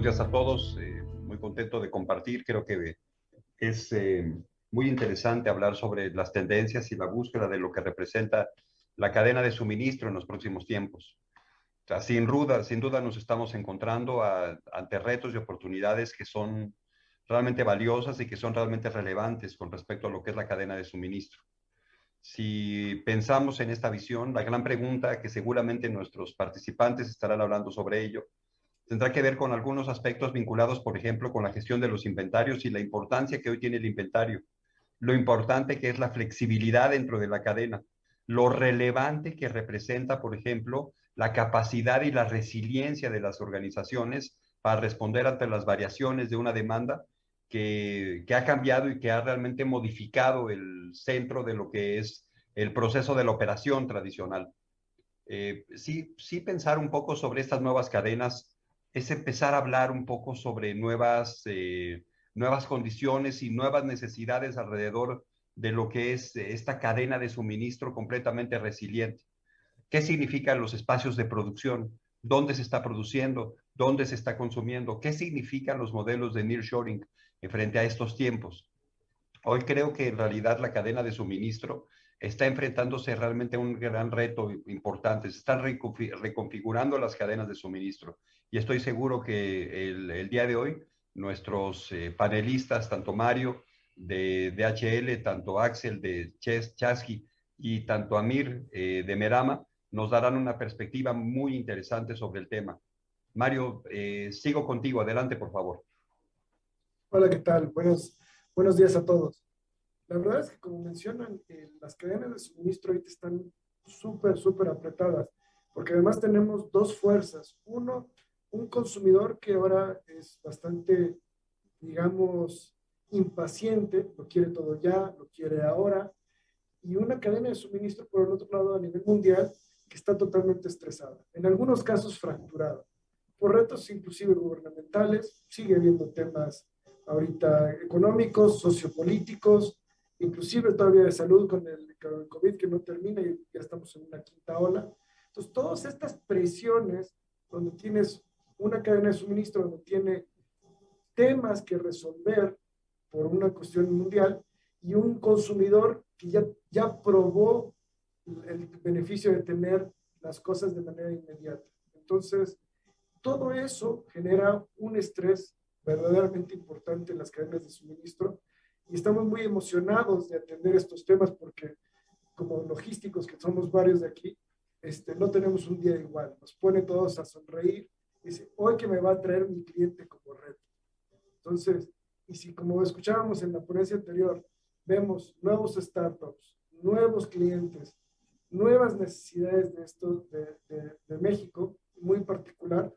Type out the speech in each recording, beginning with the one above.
días a todos. Muy contento de compartir. Creo que es muy interesante hablar sobre las tendencias y la búsqueda de lo que representa la cadena de suministro en los próximos tiempos. O sea, sin duda nos estamos encontrando ante retos y oportunidades que son realmente valiosas y que son realmente relevantes con respecto a lo que es la cadena de suministro. Si pensamos en esta visión, la gran pregunta que seguramente nuestros participantes estarán hablando sobre ello tendrá que ver con algunos aspectos vinculados, por ejemplo, con la gestión de los inventarios y la importancia que hoy tiene el inventario, lo importante que es la flexibilidad dentro de la cadena, lo relevante que representa, por ejemplo, la capacidad y la resiliencia de las organizaciones para responder ante las variaciones de una demanda que ha cambiado y que ha realmente modificado el centro de lo que es el proceso de la operación tradicional. Sí, pensar un poco sobre estas nuevas cadenas es empezar a hablar un poco sobre nuevas condiciones y nuevas necesidades alrededor de lo que es esta cadena de suministro completamente resiliente. ¿Qué significan los espacios de producción? ¿Dónde se está produciendo? ¿Dónde se está consumiendo? ¿Qué significan los modelos de nearshoring frente a estos tiempos? Hoy creo que en realidad la cadena de suministro está enfrentándose realmente a un gran reto importante. Se están reconfigurando las cadenas de suministro y estoy seguro que el día de hoy nuestros panelistas, tanto Mario de DHL, tanto Axel de Chesky y tanto Amir de Merama, nos darán una perspectiva muy interesante sobre el tema. Mario, sigo contigo. Adelante, por favor. Hola, ¿qué tal? Buenos días a todos. La verdad es que como mencionan, las cadenas de suministro ahorita están súper apretadas, porque además tenemos dos fuerzas. Uno, un consumidor que ahora es bastante, digamos, impaciente, lo quiere todo ya, lo quiere ahora, y una cadena de suministro por el otro lado a nivel mundial que está totalmente estresada, en algunos casos fracturada, por retos inclusive gubernamentales, sigue habiendo temas ahorita económicos, sociopolíticos, inclusive todavía de salud con el COVID que no termina y ya estamos en una quinta ola. Entonces, todas estas presiones donde tienes una cadena de suministro, donde tiene temas que resolver por una cuestión mundial y un consumidor que ya probó el beneficio de tener las cosas de manera inmediata. Entonces, todo eso genera un estrés verdaderamente importante en las cadenas de suministro y estamos muy emocionados de atender estos temas porque como logísticos que somos varios de aquí, no tenemos un día igual. Nos pone todos a sonreír. Dice, hoy que me va a traer mi cliente como reto. Entonces, y si como escuchábamos en la ponencia anterior, vemos nuevos startups, nuevos clientes, nuevas necesidades de esto de México, muy particular,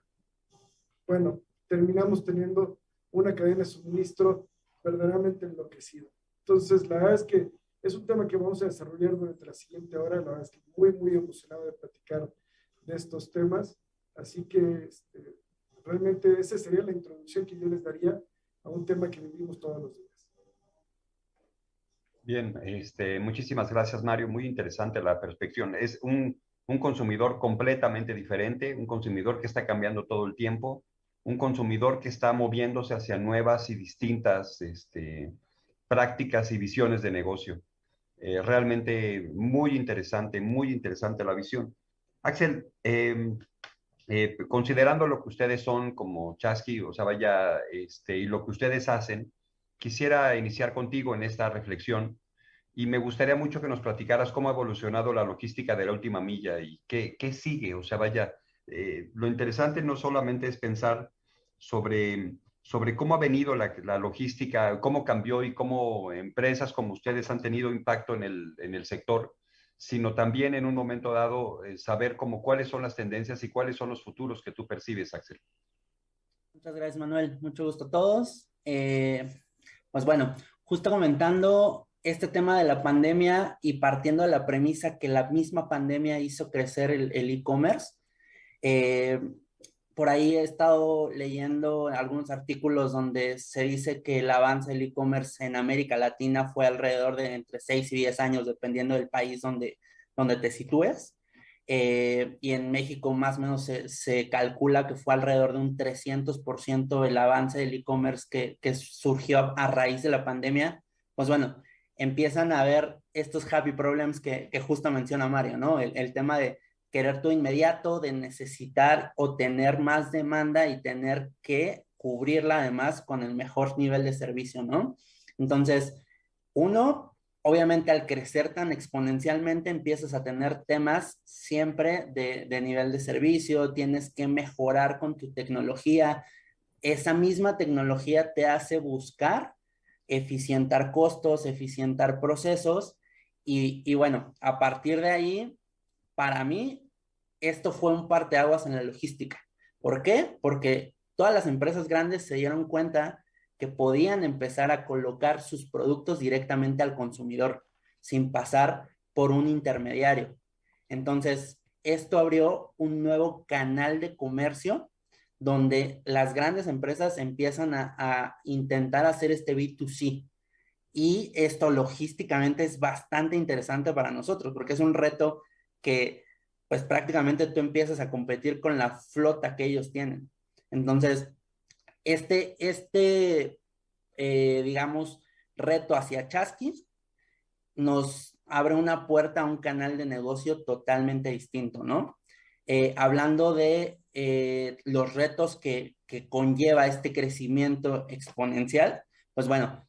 bueno, terminamos teniendo una cadena de suministro verdaderamente enloquecida. Entonces, la verdad es que es un tema que vamos a desarrollar durante la siguiente hora. La verdad es que muy emocionado de platicar de estos temas. Así que realmente esa sería la introducción que yo les daría a un tema que vivimos todos los días. Bien, muchísimas gracias, Mario. Muy interesante la perspectiva. Es un consumidor completamente diferente, un consumidor que está cambiando todo el tiempo, un consumidor que está moviéndose hacia nuevas y distintas prácticas y visiones de negocio. Realmente muy interesante la visión. Axel, considerando lo que ustedes son como Chasqui, o sea, vaya, y lo que ustedes hacen, quisiera iniciar contigo en esta reflexión y me gustaría mucho que nos platicaras cómo ha evolucionado la logística de la última milla y qué sigue. O sea, vaya, lo interesante no solamente es pensar sobre cómo ha venido la logística, cómo cambió y cómo empresas como ustedes han tenido impacto en el sector, sino también en un momento dado saber cuáles son las tendencias y cuáles son los futuros que tú percibes, Axel. Muchas gracias, Manuel. Mucho gusto a todos. Pues bueno, justo comentando este tema de la pandemia y partiendo de la premisa que la misma pandemia hizo crecer el e-commerce, eh, por ahí he estado leyendo algunos artículos donde se dice que el avance del e-commerce en América Latina fue alrededor de entre 6 y 10 años, dependiendo del país donde te sitúes. y en México más o menos se calcula que fue alrededor de un 300% el avance del e-commerce que surgió a raíz de la pandemia. Pues bueno, empiezan a haber estos happy problems que justo menciona Mario, ¿no? El tema de querer todo inmediato, de necesitar o tener más demanda y tener que cubrirla además con el mejor nivel de servicio, ¿no? Entonces, uno, obviamente al crecer tan exponencialmente empiezas a tener temas siempre de nivel de servicio, tienes que mejorar con tu tecnología. Esa misma tecnología te hace buscar eficientar costos, eficientar procesos y bueno, a partir de ahí, para mí, esto fue un parteaguas en la logística. ¿Por qué? Porque todas las empresas grandes se dieron cuenta que podían empezar a colocar sus productos directamente al consumidor sin pasar por un intermediario. Entonces, esto abrió un nuevo canal de comercio donde las grandes empresas empiezan a intentar hacer este B2C. Y esto logísticamente es bastante interesante para nosotros porque es un reto que pues prácticamente tú empiezas a competir con la flota que ellos tienen. Entonces, digamos, reto hacia Chasqui nos abre una puerta a un canal de negocio totalmente distinto, ¿no? Hablando de los retos que conlleva este crecimiento exponencial, pues bueno,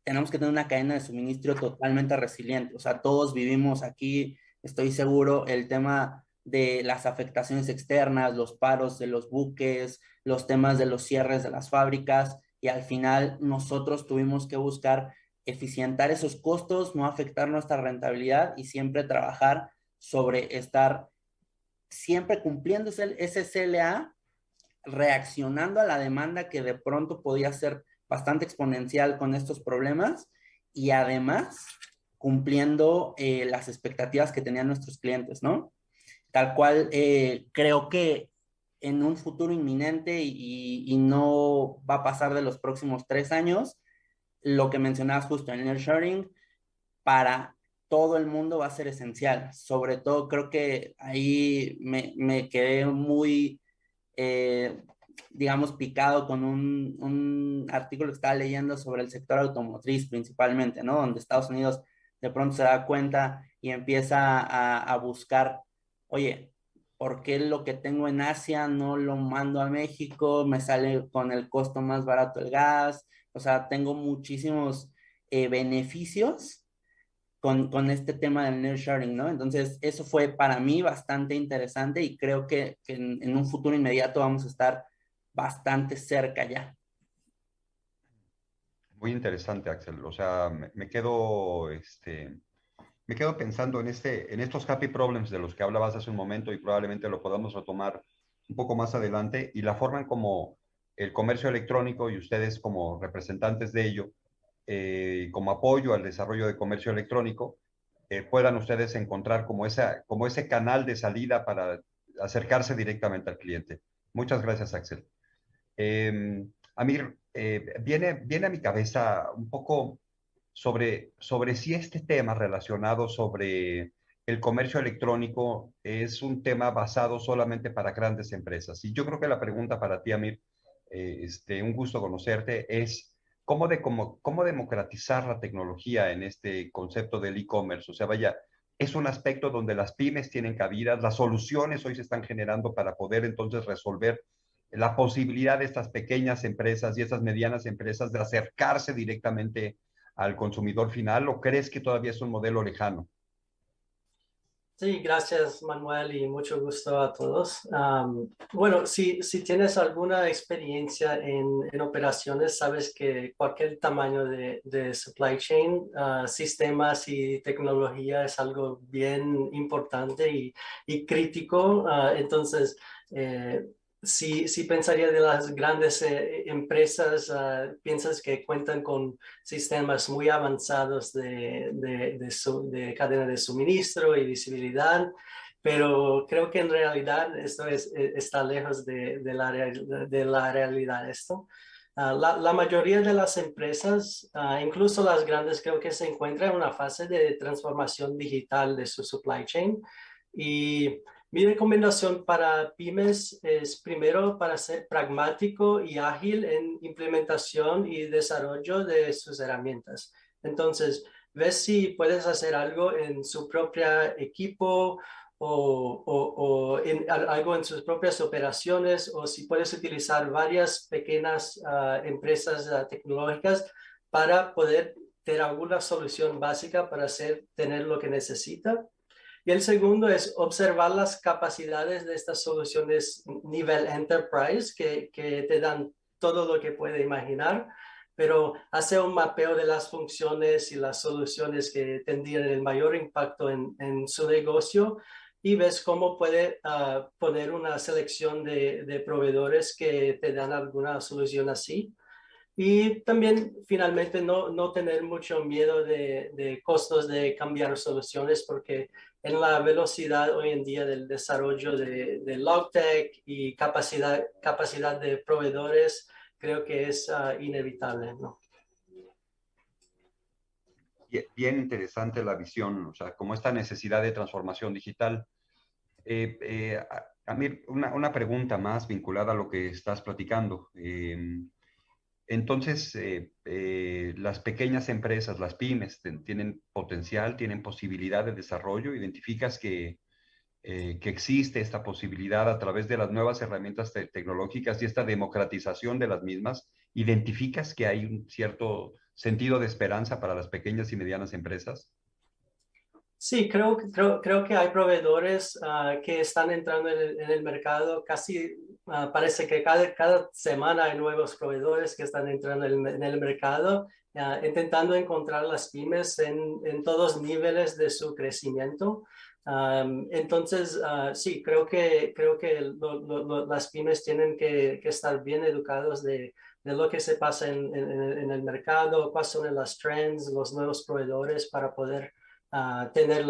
tenemos que tener una cadena de suministro totalmente resiliente. O sea, todos vivimos aquí, estoy seguro, el tema de las afectaciones externas, los paros de los buques, los temas de los cierres de las fábricas, y al final nosotros tuvimos que buscar eficientar esos costos, no afectar nuestra rentabilidad y siempre trabajar sobre estar siempre cumpliendo ese CLA, reaccionando a la demanda que de pronto podía ser bastante exponencial con estos problemas y además cumpliendo las expectativas que tenían nuestros clientes, ¿no? Tal cual, creo que en un futuro inminente y no va a pasar de los próximos 3 años, lo que mencionabas justo, el nearshoring para todo el mundo va a ser esencial. Sobre todo creo que ahí me quedé muy, eh, digamos, picado con un artículo que estaba leyendo sobre el sector automotriz principalmente, ¿no? Donde Estados Unidos de pronto se da cuenta y empieza a buscar, oye, ¿por qué lo que tengo en Asia no lo mando a México? Me sale con el costo más barato el gas. O sea, tengo muchísimos beneficios con este tema del nearshoring, ¿no? Entonces, eso fue para mí bastante interesante y creo que en un futuro inmediato vamos a estar bastante cerca ya. Muy interesante, Axel. O sea, me quedo pensando en estos happy problems de los que hablabas hace un momento y probablemente lo podamos retomar un poco más adelante y la forma en como el comercio electrónico y ustedes como representantes de ello, como apoyo al desarrollo de comercio electrónico, puedan ustedes encontrar como ese canal de salida para acercarse directamente al cliente. Muchas gracias, Axel. Amir, viene a mi cabeza un poco sobre si este tema relacionado sobre el comercio electrónico es un tema basado solamente para grandes empresas. Y yo creo que la pregunta para ti, Amir, un gusto conocerte, es cómo democratizar la tecnología en este concepto del e-commerce. O sea, vaya, es un aspecto donde las pymes tienen cabida, las soluciones hoy se están generando para poder entonces resolver la posibilidad de estas pequeñas empresas y estas medianas empresas de acercarse directamente al consumidor final, o crees que todavía es un modelo lejano? Sí, gracias Manuel y mucho gusto a todos. Bueno, si tienes alguna experiencia en operaciones, sabes que cualquier tamaño de supply chain, sistemas y tecnología es algo bien importante y crítico. Entonces, si pensaría de las grandes empresas, piensas que cuentan con sistemas muy avanzados de cadena de suministro y visibilidad, pero creo que en realidad esto está lejos de la realidad esto. La mayoría de las empresas, incluso las grandes, creo que se encuentran en una fase de transformación digital de su supply chain. Y mi recomendación para pymes es primero para ser pragmático y ágil en implementación y desarrollo de sus herramientas. Entonces, ves si puedes hacer algo en su propio equipo o algo en sus propias operaciones, o si puedes utilizar varias pequeñas empresas tecnológicas para poder tener alguna solución básica para tener lo que necesita. Y el segundo es observar las capacidades de estas soluciones nivel enterprise que te dan todo lo que puede imaginar, pero hace un mapeo de las funciones y las soluciones que tendrían el mayor impacto en su negocio, y ves cómo puede poner una selección de proveedores que te dan alguna solución así. Y también finalmente no tener mucho miedo de costos de cambiar soluciones, porque en la velocidad hoy en día del desarrollo de LogTech y capacidad de proveedores, creo que es inevitable, ¿no? Bien interesante la visión, o sea, como esta necesidad de transformación digital. A mí, una pregunta más vinculada a lo que estás platicando. Entonces, las pequeñas empresas, las pymes, tienen potencial, tienen posibilidad de desarrollo. ¿Identificas que existe esta posibilidad a través de las nuevas herramientas tecnológicas y esta democratización de las mismas? ¿Identificas que hay un cierto sentido de esperanza para las pequeñas y medianas empresas? Sí, creo que hay proveedores que están entrando en el mercado. Casi parece que cada semana hay nuevos proveedores que están entrando en el mercado, intentando encontrar las pymes en todos niveles de su crecimiento. Entonces, sí, creo que las pymes tienen que estar bien educados de lo que se pasa en el mercado, cuáles son las trends, los nuevos proveedores, para poder tener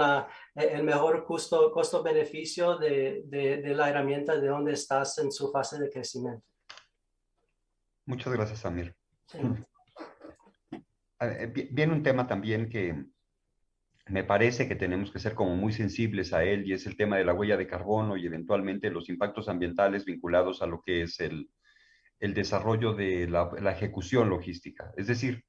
el mejor costo-beneficio de la herramienta de donde estás en su fase de crecimiento. Muchas gracias, Amir. Sí. Viene un tema también que me parece que tenemos que ser como muy sensibles a él, y es el tema de la huella de carbono y eventualmente los impactos ambientales vinculados a lo que es el desarrollo de la ejecución logística. Es decir,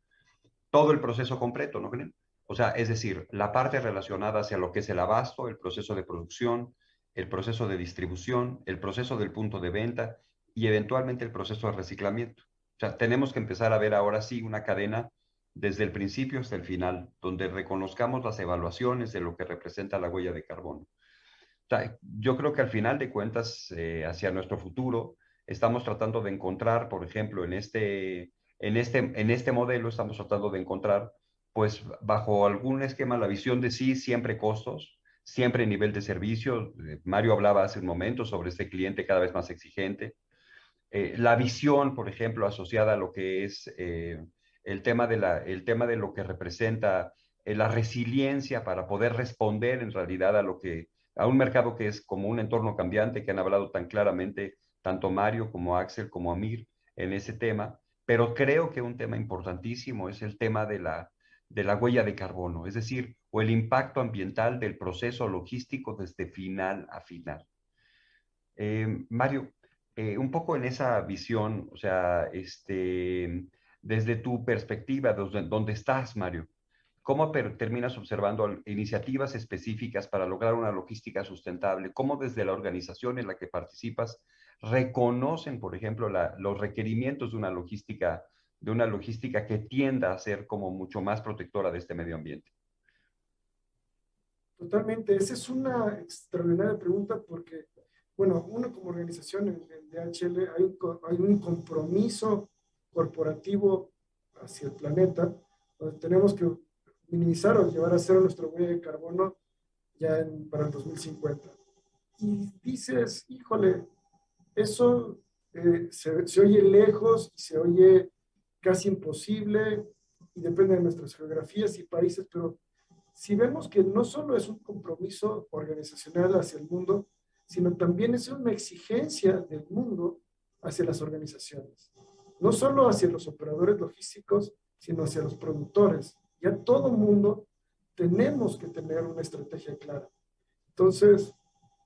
todo el proceso completo, ¿no creen? O sea, es decir, la parte relacionada hacia lo que es el abasto, el proceso de producción, el proceso de distribución, el proceso del punto de venta y eventualmente el proceso de reciclamiento. O sea, tenemos que empezar a ver ahora sí una cadena desde el principio hasta el final, donde reconozcamos las evaluaciones de lo que representa la huella de carbono. O sea, yo creo que al final de cuentas, hacia nuestro futuro, estamos tratando de encontrar, por ejemplo, en este modelo, estamos tratando de encontrar, pues, bajo algún esquema, la visión de sí, siempre costos, siempre nivel de servicio. Mario hablaba hace un momento sobre este cliente cada vez más exigente. La visión, por ejemplo, asociada a lo que es el tema de lo que representa la resiliencia para poder responder en realidad a un mercado que es como un entorno cambiante, que han hablado tan claramente tanto Mario como Axel como Amir en ese tema. Pero creo que un tema importantísimo es el tema de la huella de carbono, es decir, o el impacto ambiental del proceso logístico desde final a final. Mario, un poco en esa visión, o sea, desde tu perspectiva, donde estás, Mario, ¿cómo terminas observando iniciativas específicas para lograr una logística sustentable? ¿Cómo desde la organización en la que participas reconocen, por ejemplo, los requerimientos de una logística que tienda a ser como mucho más protectora de este medio ambiente? Totalmente, esa es una extraordinaria pregunta porque, bueno, uno como organización en DHL hay un compromiso corporativo hacia el planeta, donde tenemos que minimizar o llevar a cero nuestra huella de carbono ya para el 2050. Y dices, híjole, eso se oye lejos, se oye casi imposible y depende de nuestras geografías y países, pero si vemos que no solo es un compromiso organizacional hacia el mundo, sino también es una exigencia del mundo hacia las organizaciones. No solo hacia los operadores logísticos, sino hacia los productores. Ya todo mundo tenemos que tener una estrategia clara. Entonces,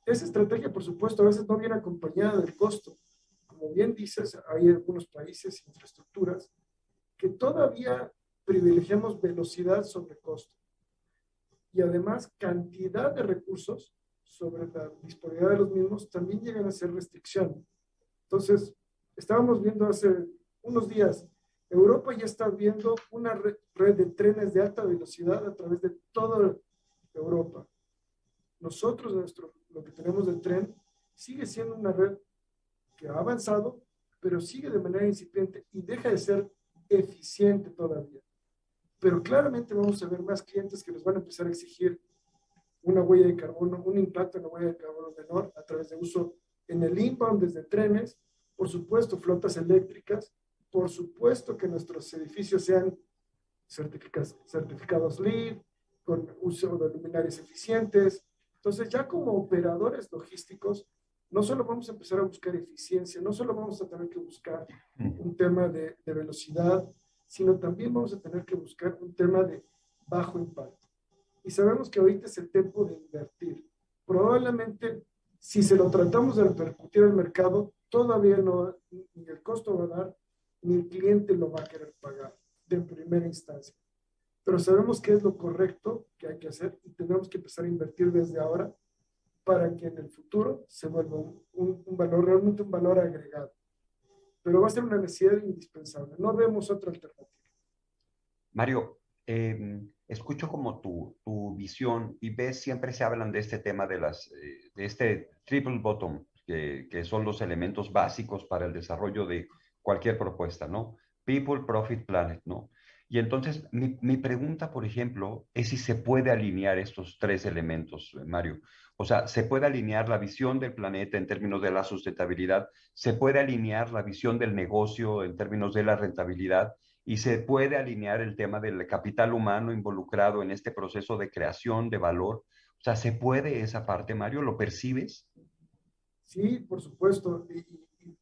esa estrategia, por supuesto, a veces no viene acompañada del costo. Como bien dices, hay algunos países, infraestructuras, que todavía privilegiamos velocidad sobre costo. Y además, cantidad de recursos sobre la disponibilidad de los mismos también llegan a ser restricción. Entonces, estábamos viendo hace unos días, Europa ya está viendo una red de trenes de alta velocidad a través de toda Europa. Nosotros, lo que tenemos de tren, sigue siendo una red que ha avanzado, pero sigue de manera incipiente y deja de ser eficiente todavía. Pero claramente vamos a ver más clientes que nos van a empezar a exigir una huella de carbono, un impacto en la huella de carbono menor a través de uso en el inbound desde trenes, por supuesto flotas eléctricas, por supuesto que nuestros edificios sean certificados LEED, con uso de luminarias eficientes. Entonces ya como operadores logísticos, no solo vamos a empezar a buscar eficiencia, no solo vamos a tener que buscar un tema de velocidad, sino también vamos a tener que buscar un tema de bajo impacto. Y sabemos que ahorita es el tiempo de invertir. Probablemente, si se lo tratamos de repercutir al mercado, todavía no, ni el costo va a dar, ni el cliente lo va a querer pagar de primera instancia. Pero sabemos que es lo correcto que hay que hacer y tenemos que empezar a invertir desde ahora para que en el futuro se vuelva un valor, realmente un valor agregado. Pero va a ser una necesidad indispensable. No vemos otra alternativa. Mario, escucho como tu visión y ves, siempre se hablan de este tema de este triple bottom, que son los elementos básicos para el desarrollo de cualquier propuesta, ¿no? People, Profit, Planet, ¿no? Y entonces mi pregunta, por ejemplo, es si se puede alinear estos tres elementos, Mario. O sea, se puede alinear la visión del planeta en términos de la sustentabilidad, se puede alinear la visión del negocio en términos de la rentabilidad y se puede alinear el tema del capital humano involucrado en este proceso de creación de valor. O sea, ¿se puede esa parte, Mario? ¿Lo percibes? Sí, por supuesto. Y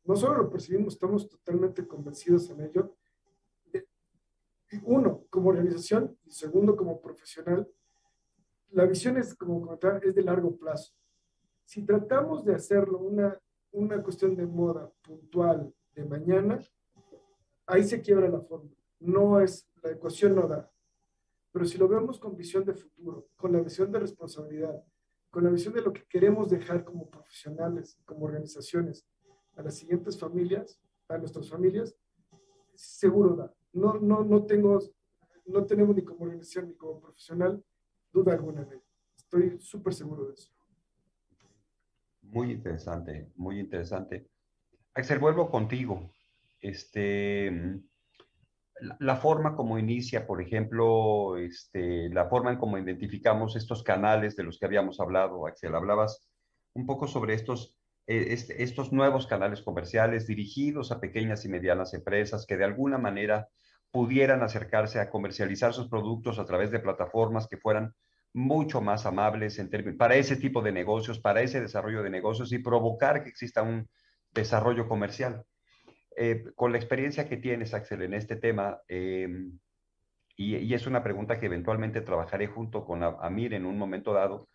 no solo lo percibimos, estamos totalmente convencidos en ello. Uno, como organización, y segundo, como profesional, la visión es, como comentaba, es de largo plazo. Si tratamos de hacerlo una cuestión de moda puntual de mañana, ahí se quiebra la fórmula. No es, la ecuación no da. Pero si lo vemos con visión de futuro, con la visión de responsabilidad, con la visión de lo que queremos dejar como profesionales, como organizaciones, a las siguientes familias, a nuestras familias, seguro da. No tenemos ni como organización ni como profesional duda alguna de ello. Estoy súper seguro de eso. Muy interesante, muy interesante. Axel, vuelvo contigo. La forma como inicia, por ejemplo, la forma en cómo identificamos estos canales de los que habíamos hablado, Axel, hablabas un poco sobre estos nuevos canales comerciales dirigidos a pequeñas y medianas empresas que de alguna manera pudieran acercarse a comercializar sus productos a través de plataformas que fueran mucho más amables para ese tipo de negocios, para ese desarrollo de negocios y provocar que exista un desarrollo comercial. Con la experiencia que tienes, Axel, en este tema, y es una pregunta que eventualmente trabajaré junto con Amir en un momento dado,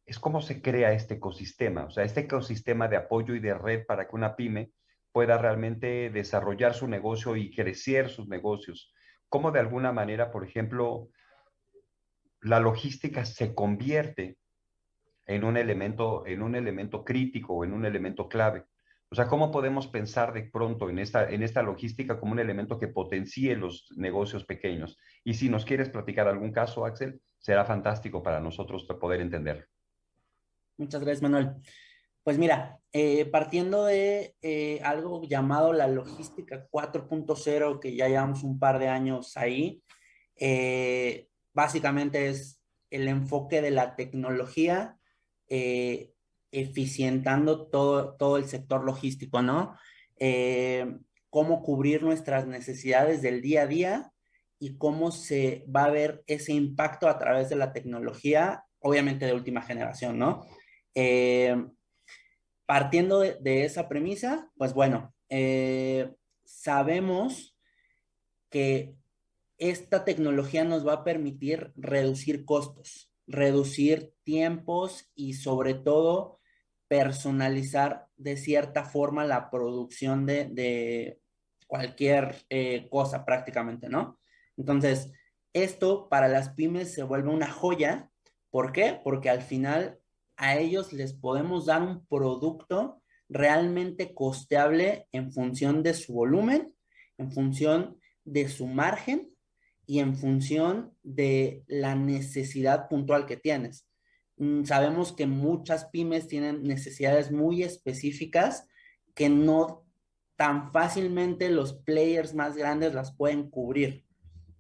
es cómo se crea este ecosistema, o sea, este ecosistema de apoyo y de red para que una pyme pueda realmente desarrollar su negocio y crecer sus negocios. Cómo de alguna manera, por ejemplo, la logística se convierte en un elemento crítico o en un elemento clave. O sea, ¿cómo podemos pensar de pronto en esta logística como un elemento que potencie los negocios pequeños? Y si nos quieres platicar algún caso, Axel, será fantástico para nosotros poder entenderlo. Muchas gracias, Manuel. Pues mira, partiendo de algo llamado la logística 4.0, que ya llevamos un par de años ahí, básicamente es el enfoque de la tecnología eficientando todo el sector logístico, ¿no? Cómo cubrir nuestras necesidades del día a día y cómo se va a ver ese impacto a través de la tecnología, obviamente de última generación, ¿no? Eh, Partiendo de esa premisa, pues bueno, sabemos que esta tecnología nos va a permitir reducir costos, reducir tiempos y sobre todo personalizar de cierta forma la producción de cualquier cosa prácticamente, ¿no? Entonces, esto para las pymes se vuelve una joya. ¿Por qué? Porque al final a ellos les podemos dar un producto realmente costeable en función de su volumen, en función de su margen y en función de la necesidad puntual que tienes. Sabemos que muchas pymes tienen necesidades muy específicas que no tan fácilmente los players más grandes las pueden cubrir.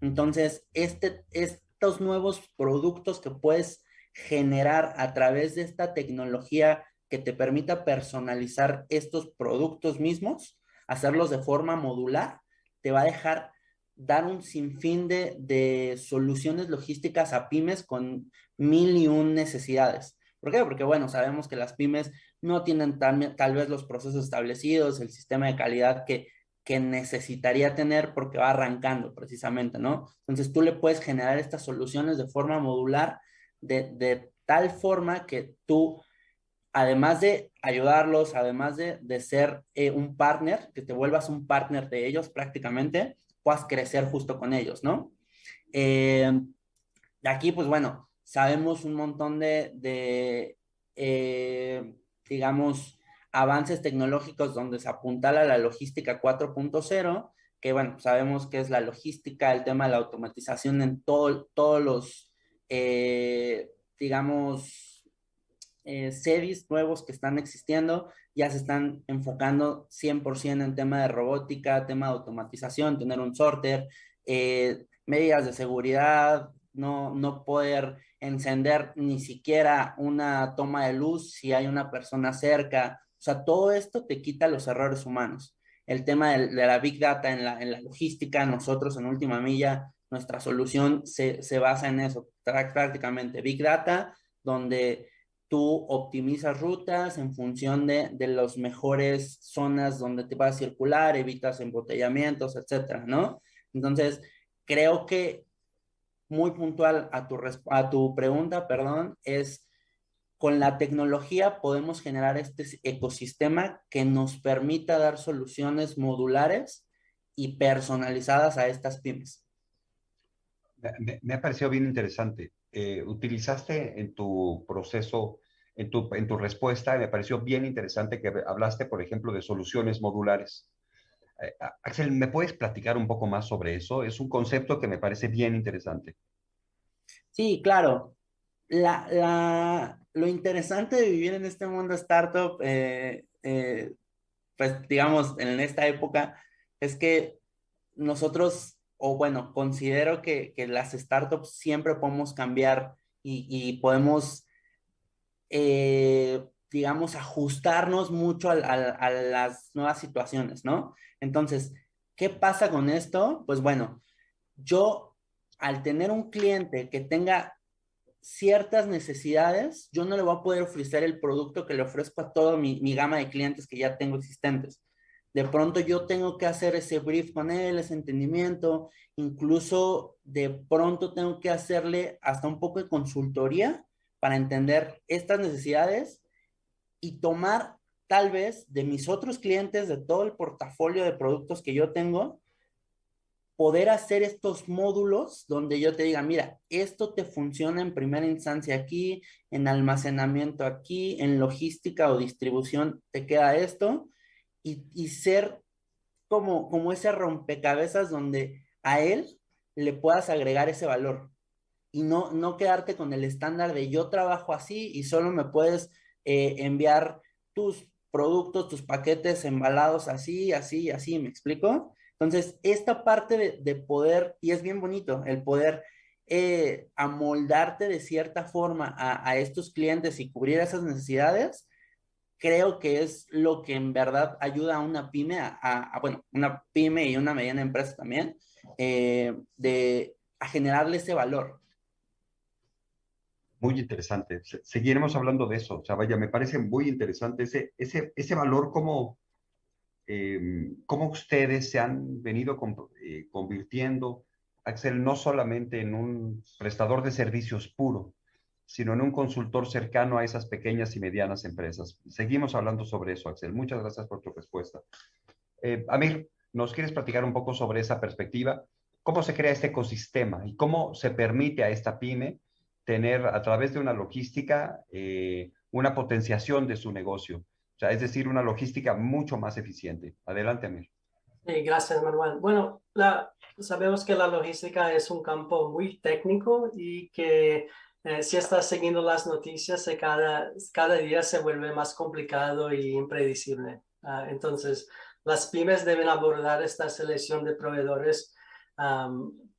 Entonces, estos nuevos productos que puedes generar a través de esta tecnología que te permita personalizar estos productos mismos, hacerlos de forma modular, te va a dejar dar un sinfín de soluciones logísticas a pymes con mil y un necesidades. ¿Por qué? Porque, bueno, sabemos que las pymes no tienen tal vez los procesos establecidos, el sistema de calidad que necesitaría tener porque va arrancando precisamente, ¿no? Entonces tú le puedes generar estas soluciones de forma modular, de tal forma que tú, además de ayudarlos, además de ser un partner, que te vuelvas un partner de ellos prácticamente, puedas crecer justo con ellos, ¿no? De aquí, pues bueno, sabemos un montón digamos, avances tecnológicos donde se apuntala la logística 4.0, que bueno, sabemos que es la logística, el tema de la automatización en todos los, digamos, series nuevos que están existiendo, ya se están enfocando 100% en tema de robótica, tema de automatización, tener un sorter, medidas de seguridad, no poder encender ni siquiera una toma de luz si hay una persona cerca. O sea, todo esto te quita los errores humanos. El tema de la Big Data en la logística, nosotros en Última Milla, nuestra solución se basa en eso, prácticamente Big Data, donde tú optimizas rutas en función de las mejores zonas donde te vas a circular, evitas embotellamientos, etcétera, ¿no? Entonces, creo que muy puntual a tu pregunta, perdón, es con la tecnología podemos generar este ecosistema que nos permita dar soluciones modulares y personalizadas a estas pymes. Me ha parecido bien interesante. Utilizaste en tu proceso, en tu respuesta, me pareció bien interesante que hablaste, por ejemplo, de soluciones modulares. Axel, ¿me puedes platicar un poco más sobre eso? Es un concepto que me parece bien interesante. Sí, claro. Lo interesante de vivir en este mundo startup, pues digamos, en esta época, es que nosotros, o bueno, considero que las startups siempre podemos cambiar y podemos, digamos, ajustarnos mucho a las nuevas situaciones, ¿no? Entonces, ¿qué pasa con esto? Pues bueno, yo al tener un cliente que tenga ciertas necesidades, yo no le voy a poder ofrecer el producto que le ofrezco a toda mi gama de clientes que ya tengo existentes. De pronto yo tengo que hacer ese brief con él, ese entendimiento, incluso de pronto tengo que hacerle hasta un poco de consultoría para entender estas necesidades y tomar tal vez de mis otros clientes, de todo el portafolio de productos que yo tengo, poder hacer estos módulos donde yo te diga, mira, esto te funciona en primera instancia aquí, en almacenamiento aquí, en logística o distribución te queda esto, y ser como ese rompecabezas donde a él le puedas agregar ese valor y no quedarte con el estándar de yo trabajo así y solo me puedes enviar tus productos, tus paquetes embalados así, así, así, ¿me explico? Entonces, esta parte de poder, y es bien bonito, el poder amoldarte de cierta forma a estos clientes y cubrir esas necesidades, creo que es lo que en verdad ayuda a una pyme, bueno, una pyme y una mediana empresa también, a generarle ese valor. Muy interesante. Seguiremos hablando de eso. O sea, vaya, me parece muy interesante ese valor como ustedes se han venido convirtiendo, Axel, no solamente en un prestador de servicios puro, sino en un consultor cercano a esas pequeñas y medianas empresas. Seguimos hablando sobre eso, Axel. Muchas gracias por tu respuesta. Amir, ¿nos quieres platicar un poco sobre esa perspectiva? ¿Cómo se crea este ecosistema y cómo se permite a esta pyme tener a través de una logística una potenciación de su negocio? O sea, es decir, una logística mucho más eficiente. Adelante, Amir. Sí, gracias, Manuel. Bueno, sabemos que la logística es un campo muy técnico y que si estás siguiendo las noticias, cada día se vuelve más complicado y impredecible. Entonces, las pymes deben abordar esta selección de proveedores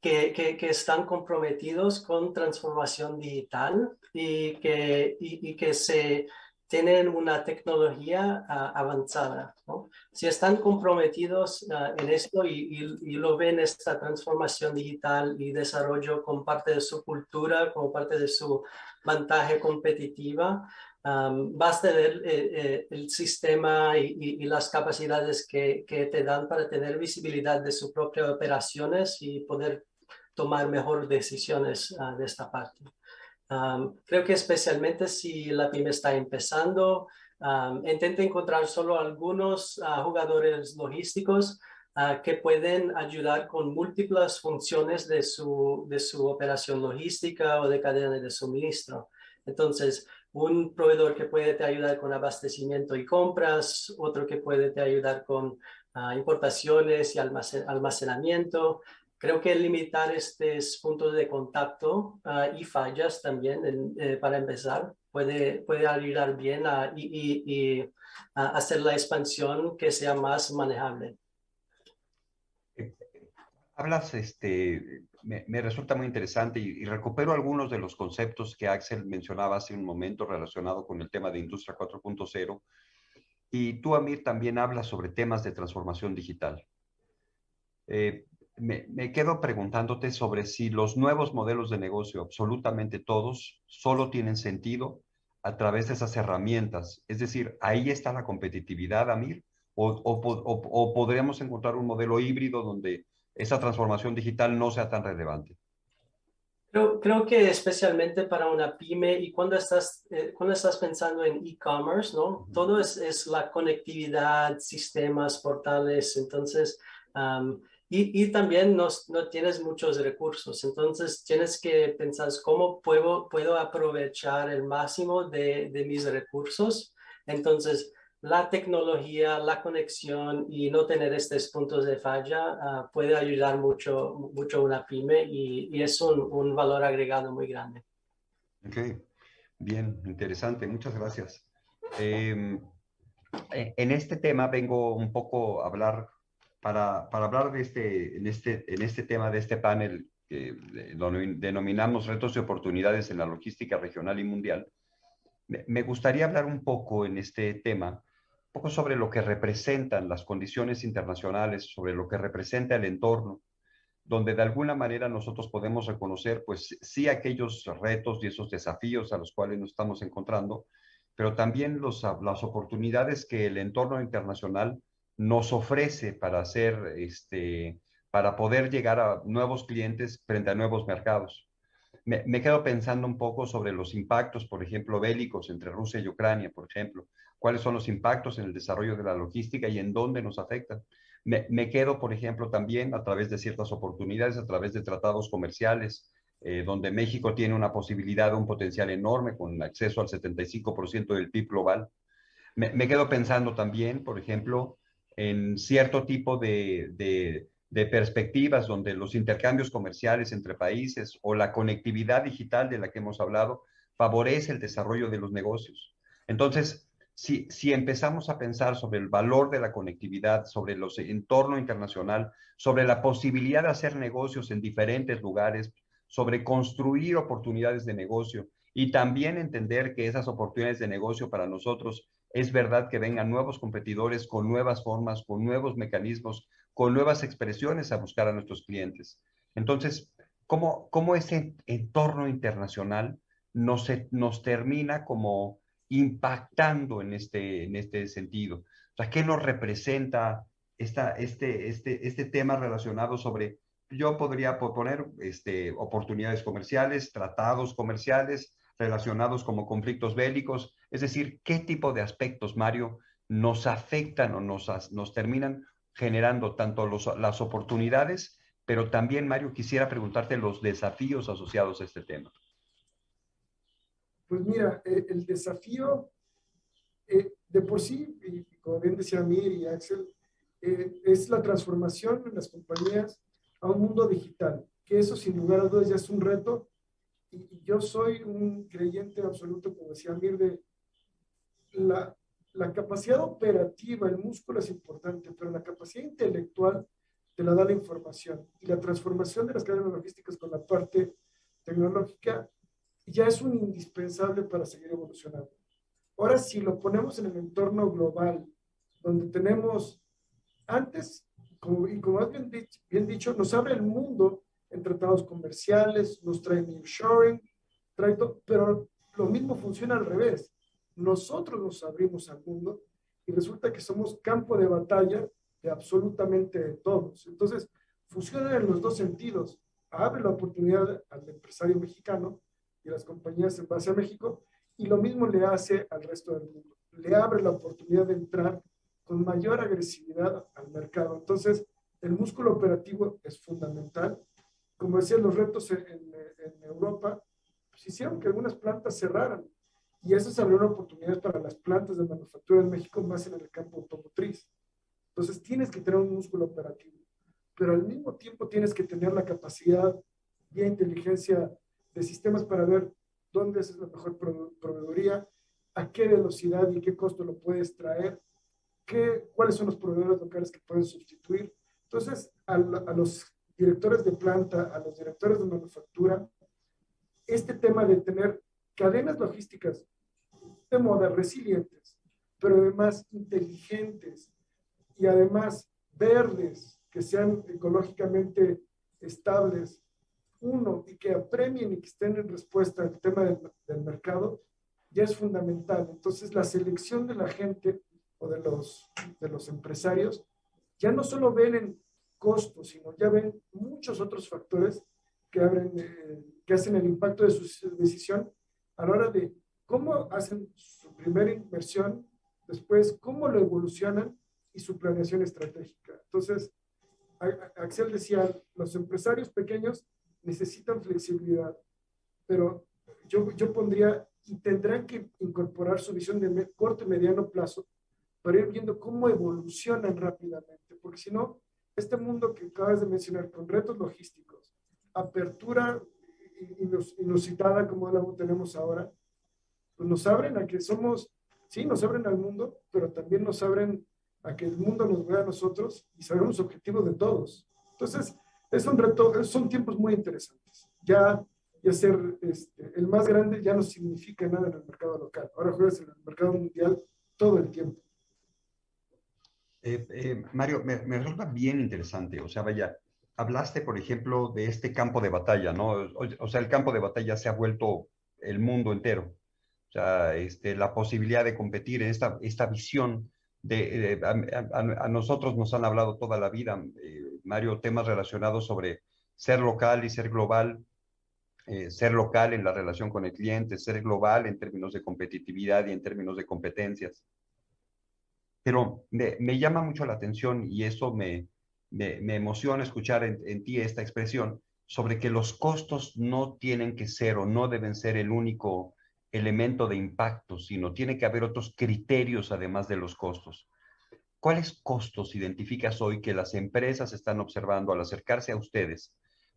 que están comprometidos con transformación digital y que se tienen una tecnología avanzada, ¿no? Si están comprometidos en esto y lo ven esta transformación digital y desarrollo como parte de su cultura, como parte de su ventaja competitiva, vas a tener el sistema y las capacidades que te dan para tener visibilidad de sus propias operaciones y poder tomar mejores decisiones de esta parte. Creo que especialmente si la pyme está empezando, intenta encontrar solo algunos jugadores logísticos que pueden ayudar con múltiples funciones de su operación logística o de cadena de suministro. Entonces, un proveedor que puede te ayudar con abastecimiento y compras, otro que puede te ayudar con importaciones y almacenamiento. Creo que limitar estos puntos de contacto y fallas también para empezar puede ayudar bien y hacer la expansión que sea más manejable. Hablas, me resulta muy interesante y recupero algunos de los conceptos que Axel mencionaba hace un momento relacionado con el tema de Industria 4.0 y tú, Amir, también hablas sobre temas de transformación digital. Me quedo preguntándote sobre si los nuevos modelos de negocio, absolutamente todos, solo tienen sentido a través de esas herramientas. Es decir, ahí está la competitividad, Amir, o podríamos encontrar un modelo híbrido donde esa transformación digital no sea tan relevante. Creo que especialmente para una pyme y cuando estás pensando en e-commerce, ¿no? Todo es la conectividad, sistemas, portales, entonces, y también no tienes muchos recursos, entonces tienes que pensar cómo puedo aprovechar el máximo de mis recursos. Entonces, la tecnología, la conexión y no tener estos puntos de falla puede ayudar mucho a una pyme y es un valor agregado muy grande. Ok, bien, interesante, muchas gracias. En este tema vengo un poco a hablar, para hablar de en este tema de este panel que denominamos retos y oportunidades en la logística regional y mundial. Me gustaría hablar un poco en este tema un poco sobre lo que representan las condiciones internacionales, sobre lo que representa el entorno, donde de alguna manera nosotros podemos reconocer, pues sí, aquellos retos y esos desafíos a los cuales nos estamos encontrando, pero también las oportunidades que el entorno internacional nos ofrece para hacer, para poder llegar a nuevos clientes frente a nuevos mercados. Me quedo pensando un poco sobre los impactos, por ejemplo, bélicos entre Rusia y Ucrania, por ejemplo. ¿Cuáles son los impactos en el desarrollo de la logística y en dónde nos afectan? Me quedo, por ejemplo, también a través de ciertas oportunidades, a través de tratados comerciales, donde México tiene una posibilidad, un potencial enorme con acceso al 75% del PIB global. Me quedo pensando también, por ejemplo, en cierto tipo de perspectivas donde los intercambios comerciales entre países o la conectividad digital de la que hemos hablado favorece el desarrollo de los negocios. Entonces, si empezamos a pensar sobre el valor de la conectividad, sobre el entorno internacional, sobre la posibilidad de hacer negocios en diferentes lugares, sobre construir oportunidades de negocio y también entender que esas oportunidades de negocio para nosotros es verdad que vengan nuevos competidores con nuevas formas, con nuevos mecanismos, con nuevas expresiones a buscar a nuestros clientes. Entonces, ¿cómo ese entorno internacional nos termina como impactando en este sentido? O sea, ¿qué nos representa este tema relacionado sobre, yo podría proponer oportunidades comerciales, tratados comerciales, relacionados como conflictos bélicos. Es decir, ¿qué tipo de aspectos, Mario, nos afectan o nos terminan generando tanto las oportunidades, pero también, Mario, quisiera preguntarte los desafíos asociados a este tema? Pues mira, el desafío de por sí, y como bien decía Mir y Axel, es la transformación en las compañías a un mundo digital, que eso sin lugar a dudas ya es un reto, y yo soy un creyente absoluto, como decía Mir, de la capacidad operativa, el músculo es importante, pero la capacidad intelectual te la da la información, y la transformación de las cadenas logísticas con la parte tecnológica ya es un indispensable para seguir evolucionando. Ahora, si lo ponemos en el entorno global, donde tenemos antes, como has bien dicho, nos abre el mundo en tratados comerciales, nos trae nearshoring, trae todo, pero lo mismo funciona al revés. Nosotros nos abrimos al mundo y resulta que somos campo de batalla de absolutamente todos. Entonces, funciona en los dos sentidos. Abre la oportunidad al empresario mexicano y a las compañías en base a México, y lo mismo le hace al resto del mundo. Le abre la oportunidad de entrar con mayor agresividad al mercado. Entonces, el músculo operativo es fundamental. Como decía, los retos en Europa pues hicieron que algunas plantas cerraran, y eso se abrió una oportunidad para las plantas de manufactura en México, más en el campo automotriz. Entonces, tienes que tener un músculo operativo, pero al mismo tiempo tienes que tener la capacidad y inteligencia de sistemas para ver dónde es la mejor proveeduría, a qué velocidad y qué costo lo puedes traer, cuáles son los proveedores locales que pueden sustituir. Entonces, a los directores de planta, a los directores de manufactura, este tema de tener cadenas logísticas de moda resilientes, pero además inteligentes y además verdes, que sean ecológicamente estables, uno, y que apremien y que estén en respuesta al tema del mercado, ya es fundamental. Entonces, la selección de la gente o de los empresarios ya no solo ven en costos, sino ya ven muchos otros factores que hacen el impacto de su decisión a la hora de cómo hacen su primera inversión, después cómo lo evolucionan y su planeación estratégica. Entonces, Axel decía, los empresarios pequeños necesitan flexibilidad, pero yo pondría, y tendrán que incorporar su visión de corto y mediano plazo para ir viendo cómo evolucionan rápidamente, porque si no, este mundo que acabas de mencionar, con retos logísticos, apertura inusitada como la tenemos ahora, pues nos abren a que somos, sí, nos abren al mundo, pero también nos abren a que el mundo nos vea a nosotros y sabemos objetivos de todos. Entonces, es un reto, son tiempos muy interesantes. Ya ser el más grande ya no significa nada en el mercado local. Ahora juegas en el mercado mundial todo el tiempo. Mario, me resulta bien interesante. O sea, vaya, hablaste, por ejemplo, de este campo de batalla, ¿no? O sea, el campo de batalla se ha vuelto el mundo entero. O sea, la posibilidad de competir en esta visión a nosotros nos han hablado toda la vida, Mario, temas relacionados sobre ser local y ser global, ser local en la relación con el cliente, ser global en términos de competitividad y en términos de competencias. Pero me llama mucho la atención y eso me emociona escuchar en ti esta expresión sobre que los costos no tienen que ser o no deben ser el único elemento de impacto, sino tiene que haber otros criterios además de los costos. ¿Cuáles costos identificas hoy que las empresas están observando al acercarse a ustedes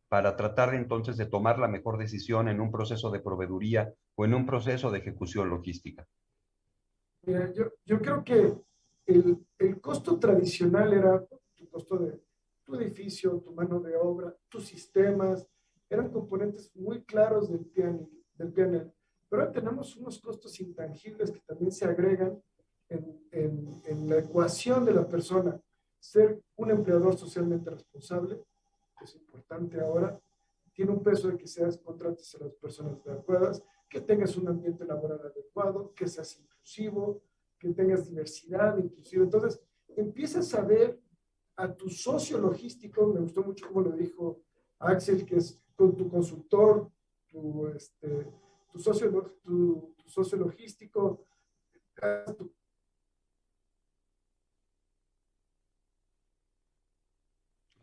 para tratar entonces de tomar la mejor decisión en un proceso de proveeduría o en un proceso de ejecución logística? Mira, yo creo que el costo tradicional era tu costo de tu edificio, tu mano de obra, tus sistemas, eran componentes muy claros del PNL. Pero ahora tenemos unos costos intangibles que también se agregan en la ecuación de la persona. Ser un empleador socialmente responsable, que es importante ahora, tiene un peso de que contrates a las personas adecuadas, que tengas un ambiente laboral adecuado, que seas inclusivo, que tengas diversidad inclusive. Entonces, empiezas a ver a tu socio logístico, me gustó mucho como lo dijo Axel, que es con tu consultor, tu tu socio logístico,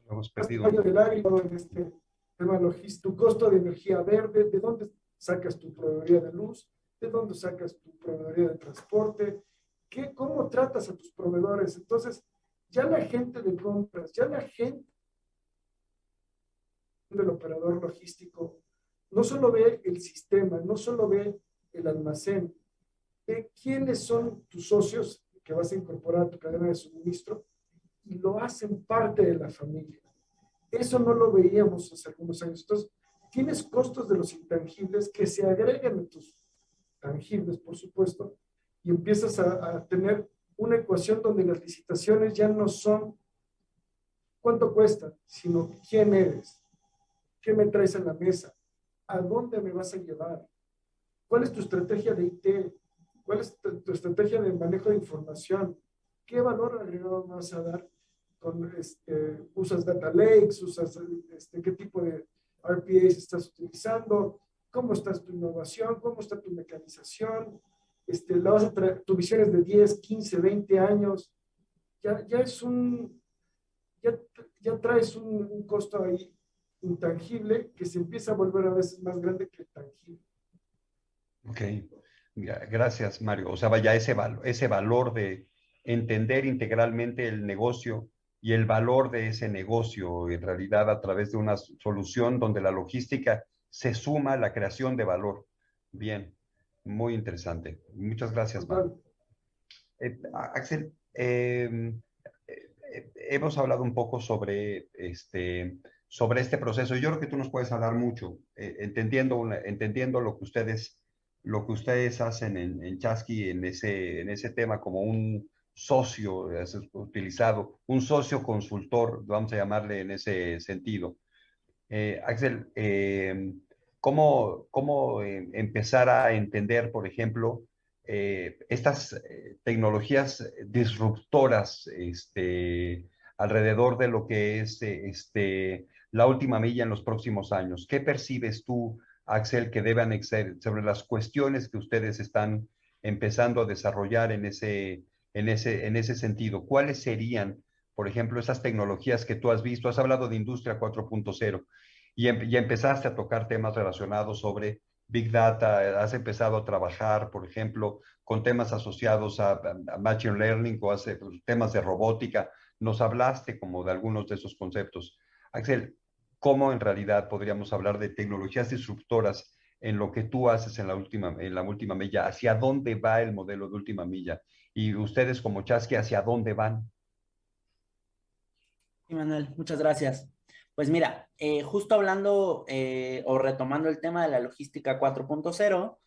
Lo hemos perdido. del agro, en este tema logístico, tu costo de energía verde, de dónde sacas tu proveeduría de luz, de dónde sacas tu proveeduría de transporte, cómo tratas a tus proveedores. Entonces, ya la gente de compras, ya la gente del operador logístico, no solo ve el sistema, no solo ve el almacén, ve quiénes son tus socios que vas a incorporar a tu cadena de suministro y lo hacen parte de la familia. Eso no lo veíamos hace algunos años. Entonces, tienes costos de los intangibles que se agregan a tus tangibles, por supuesto, y empiezas a tener una ecuación donde las licitaciones ya no son cuánto cuesta, sino quién eres, qué me traes a la mesa, a dónde me vas a llevar, cuál es tu estrategia de IT, cuál es tu estrategia de manejo de información, qué valor agregado me vas a dar. Usas data lakes, qué tipo de RPAs estás utilizando, cómo está tu innovación, cómo está tu mecanización, la vas a traer, tu visión es de 10, 15, 20 años, ya traes un costo ahí intangible que se empieza a volver a veces más grande que el tangible. Ok, gracias Mario. O sea, vaya ese valor de entender integralmente el negocio y el valor de ese negocio en realidad a través de una solución donde la logística se suma a la creación de valor. Bien, muy interesante. Muchas gracias, Mario. Axel, hemos hablado un poco sobre este proceso. Yo creo que tú nos puedes hablar mucho, entendiendo lo que ustedes hacen en Chasqui en ese tema como un socio, es utilizado, un socio consultor, vamos a llamarle en ese sentido. Axel, ¿cómo empezar a entender, por ejemplo, estas tecnologías disruptoras alrededor de lo que es la última milla en los próximos años? ¿Qué percibes tú, Axel, que deban ser sobre las cuestiones que ustedes están empezando a desarrollar en ese sentido? ¿Cuáles serían, por ejemplo, esas tecnologías que tú has visto? Has hablado de Industria 4.0 y empezaste a tocar temas relacionados sobre Big Data, has empezado a trabajar, por ejemplo, con temas asociados a Machine Learning o temas de robótica. Nos hablaste como de algunos de esos conceptos. Axel, ¿cómo en realidad podríamos hablar de tecnologías disruptoras en lo que tú haces en la última milla? ¿Hacia dónde va el modelo de última milla? Y ustedes como Chasqui, ¿hacia dónde van? Sí, Manuel, muchas gracias. Pues mira, justo hablando o retomando el tema de la logística 4.0,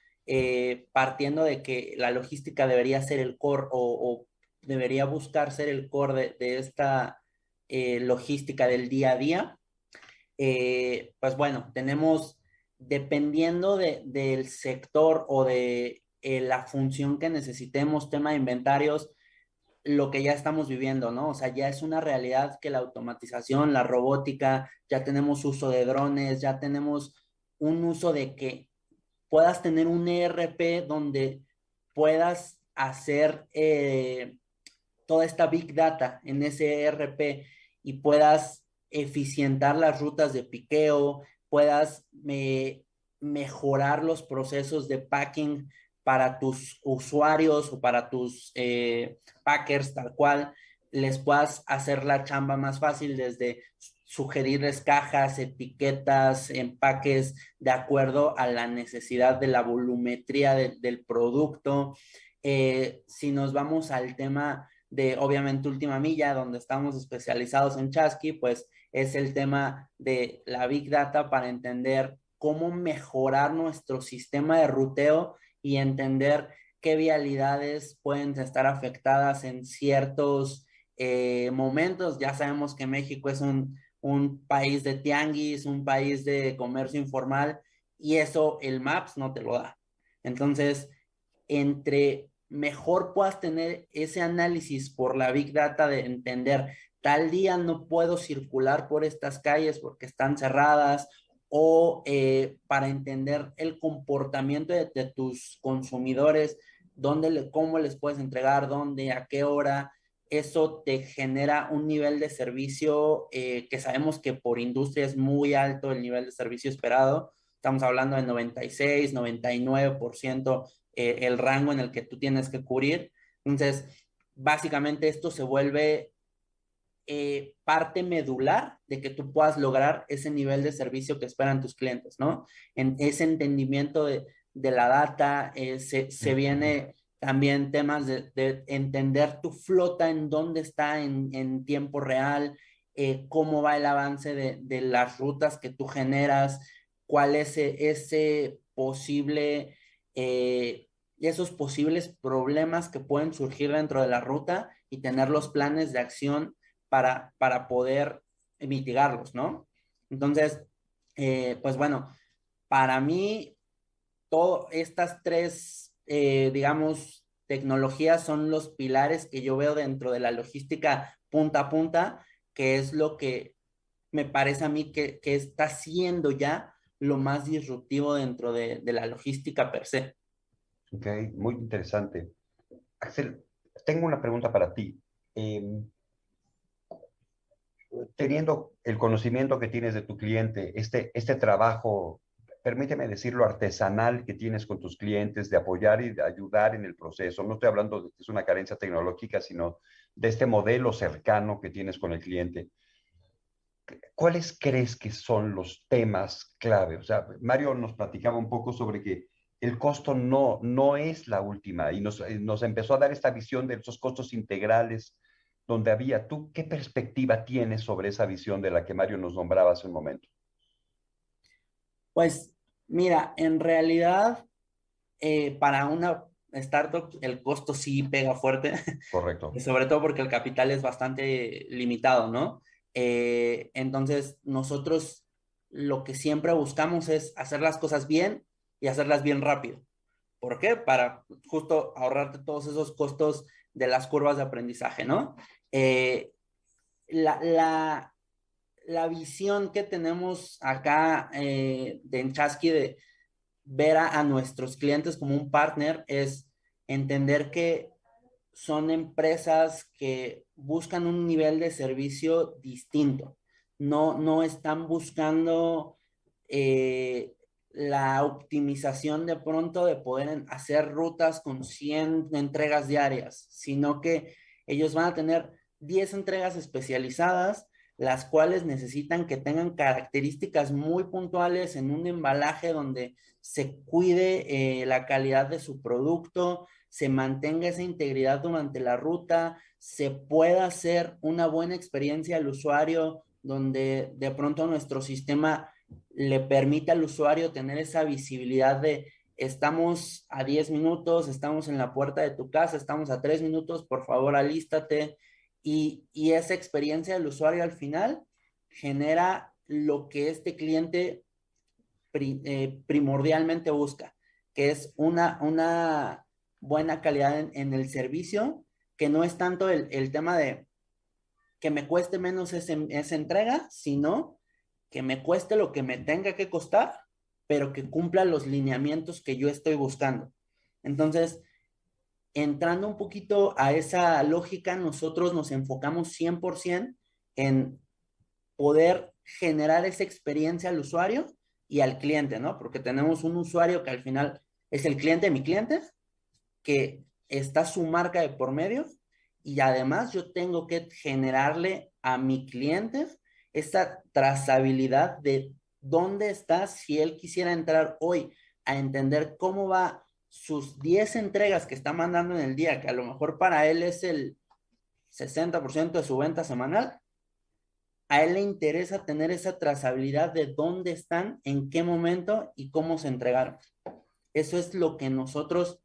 partiendo de que la logística debería ser el core o debería buscar ser el core de esta logística del día a día, pues bueno, tenemos, dependiendo del sector o de la función que necesitemos, tema de inventarios, lo que ya estamos viviendo, ¿no? O sea, ya es una realidad que la automatización, la robótica, ya tenemos uso de drones, ya tenemos un uso de que puedas tener un ERP donde puedas hacer toda esta big data en ese ERP y puedas eficientar las rutas de piqueo, puedas mejorar los procesos de packing para tus usuarios o para tus packers, tal cual, les puedas hacer la chamba más fácil desde sugerirles cajas, etiquetas, empaques de acuerdo a la necesidad de la volumetría del producto. Si nos vamos al tema de, obviamente, última milla, donde estamos especializados en Chasqui, pues es el tema de la Big Data para entender cómo mejorar nuestro sistema de ruteo y entender qué vialidades pueden estar afectadas en ciertos momentos. Ya sabemos que México es un país de tianguis, un país de comercio informal, y eso el Maps no te lo da. Entonces, entre mejor puedas tener ese análisis por la Big Data de entender, tal día no puedo circular por estas calles porque están cerradas, o para entender el comportamiento de tus consumidores, cómo les puedes entregar, dónde, a qué hora. Eso te genera un nivel de servicio que sabemos que por industria es muy alto el nivel de servicio esperado. Estamos hablando de 96, 99% el rango en el que tú tienes que cubrir. Entonces, básicamente esto se vuelve parte medular de que tú puedas lograr ese nivel de servicio que esperan tus clientes, ¿no? En ese entendimiento de la data, se viene también temas de entender tu flota, en dónde está en tiempo real, cómo va el avance de las rutas que tú generas, cuál es ese posible, esos posibles problemas que pueden surgir dentro de la ruta y tener los planes de acción para poder mitigarlos, ¿no? Entonces, pues bueno, para mí, todas estas tres, digamos, tecnologías son los pilares que yo veo dentro de la logística punta a punta, que es lo que me parece a mí que está siendo ya lo más disruptivo dentro de la logística per se. Ok, muy interesante. Axel, tengo una pregunta para ti. Teniendo el conocimiento que tienes de tu cliente, este trabajo, permíteme decirlo, artesanal que tienes con tus clientes, de apoyar y de ayudar en el proceso, no estoy hablando de que es una carencia tecnológica, sino de este modelo cercano que tienes con el cliente. ¿Cuáles crees que son los temas clave? O sea, Mario nos platicaba un poco sobre que el costo no es la última y nos empezó a dar esta visión de esos costos integrales donde había. ¿Tú qué perspectiva tienes sobre esa visión de la que Mario nos nombraba hace un momento? Pues mira, en realidad, para una startup el costo sí pega fuerte. Correcto. Sobre todo porque el capital es bastante limitado, ¿no? Entonces, nosotros lo que siempre buscamos es hacer las cosas bien y hacerlas bien rápido. ¿Por qué? Para justo ahorrarte todos esos costos de las curvas de aprendizaje, ¿no? Eh, la, la, la visión que tenemos acá de Enchasqui de ver a nuestros clientes como un partner es entender que son empresas que buscan un nivel de servicio distinto. No están buscando la optimización de pronto de poder hacer rutas con 100 entregas diarias, sino que ellos van a tener 10 entregas especializadas, las cuales necesitan que tengan características muy puntuales en un embalaje donde se cuide la calidad de su producto, se mantenga esa integridad durante la ruta, se pueda hacer una buena experiencia al usuario, donde de pronto nuestro sistema le permite al usuario tener esa visibilidad de estamos a 10 minutos, estamos en la puerta de tu casa, estamos a 3 minutos, por favor alístate. Y esa experiencia del usuario al final genera lo que este cliente primordialmente busca, que es una buena calidad en el servicio, que no es tanto el tema de que me cueste menos esa entrega, sino que me cueste lo que me tenga que costar, pero que cumpla los lineamientos que yo estoy buscando. Entonces, entrando un poquito a esa lógica, nosotros nos enfocamos 100% en poder generar esa experiencia al usuario y al cliente, ¿no? Porque tenemos un usuario que al final es el cliente de mi cliente, que está su marca de por medio, y además yo tengo que generarle a mi cliente esa trazabilidad de dónde está, si él quisiera entrar hoy a entender cómo va sus 10 entregas que está mandando en el día, que a lo mejor para él es el 60% de su venta semanal. A él le interesa tener esa trazabilidad de dónde están, en qué momento y cómo se entregaron. Eso es lo que nosotros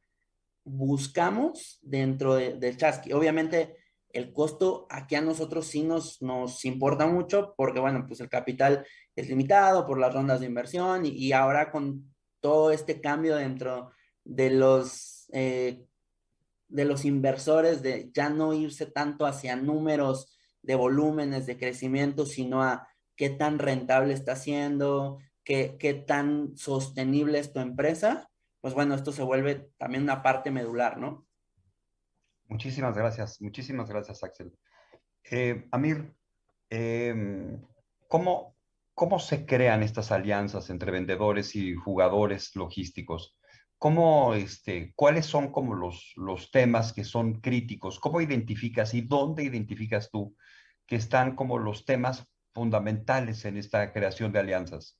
buscamos dentro del Chasqui. Obviamente, el costo aquí a nosotros sí nos importa mucho porque, bueno, pues el capital es limitado por las rondas de inversión y ahora con todo este cambio dentro de los inversores, de ya no irse tanto hacia números de volúmenes de crecimiento, sino a qué tan rentable está siendo, qué tan sostenible es tu empresa, pues bueno, esto se vuelve también una parte medular, ¿no? muchísimas gracias, Axel. Amir, ¿cómo, ¿cómo se crean estas alianzas entre vendedores y jugadores logísticos? ¿Cómo, cuáles son como los temas que son críticos? ¿Cómo identificas y dónde identificas tú que están como los temas fundamentales en esta creación de alianzas?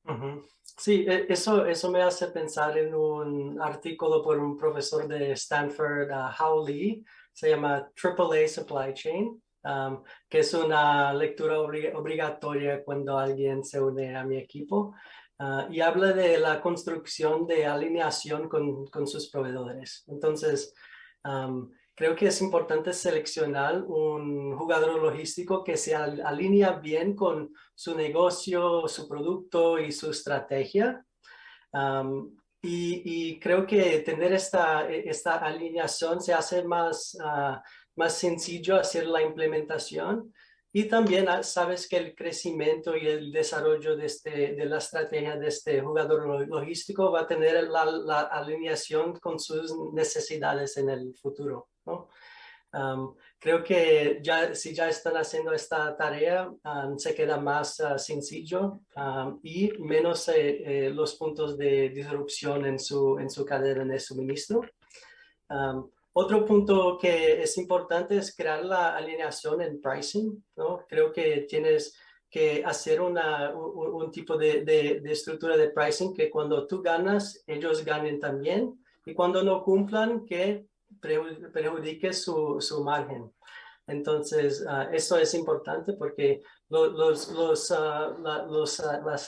Ujú. Sí, eso me hace pensar en un artículo por un profesor de Stanford, Hao Lee, se llama AAA Supply Chain, que es una lectura obligatoria cuando alguien se une a mi equipo, y habla de la construcción de alineación con sus proveedores. Entonces, creo que es importante seleccionar un jugador logístico que se alinea bien con su negocio, su producto y su estrategia. Y creo que tener esta alineación se hace más sencillo hacer la implementación. Y también sabes que el crecimiento y el desarrollo de la estrategia de este jugador logístico va a tener la alineación con sus necesidades en el futuro, ¿no? Creo que si ya están haciendo esta tarea, se queda más sencillo y menos los puntos de disrupción en su cadena de suministro. Otro punto que es importante es crear la alineación en pricing, ¿no? Creo que tienes que hacer un tipo de estructura de pricing que cuando tú ganas, ellos ganen también, y cuando no cumplan, que perjudique su margen. Entonces, eso es importante porque las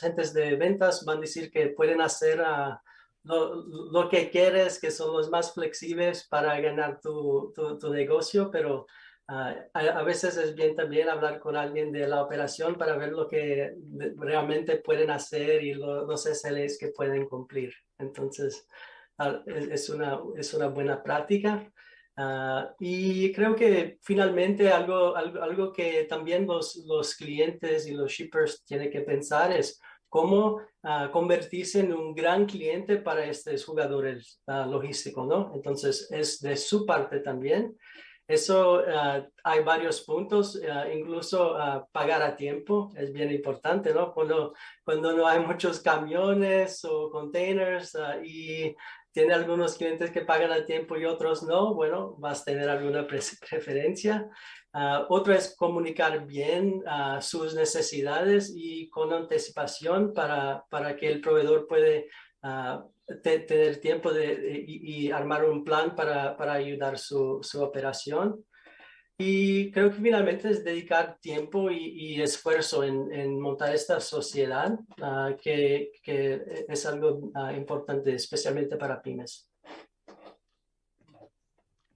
gentes de ventas van a decir que pueden hacer lo que quieres, que son los más flexibles para ganar tu negocio, pero a veces es bien también hablar con alguien de la operación para ver lo que realmente pueden hacer y los SLAs que pueden cumplir. Entonces, es una buena práctica. Y creo que finalmente algo que también los clientes y los shippers tienen que pensar es cómo convertirse en un gran cliente para estos jugadores logísticos, ¿no? Entonces, es de su parte también. Eso hay varios puntos, incluso pagar a tiempo es bien importante, ¿no? Cuando no hay muchos camiones o containers y tiene algunos clientes que pagan a tiempo y otros no, bueno, vas a tener alguna preferencia. Otro es comunicar bien sus necesidades y con anticipación para que el proveedor puede tener tiempo y armar un plan para ayudar su operación. Y creo que finalmente es dedicar tiempo y esfuerzo en montar esta sociedad, que es algo importante, especialmente para pymes.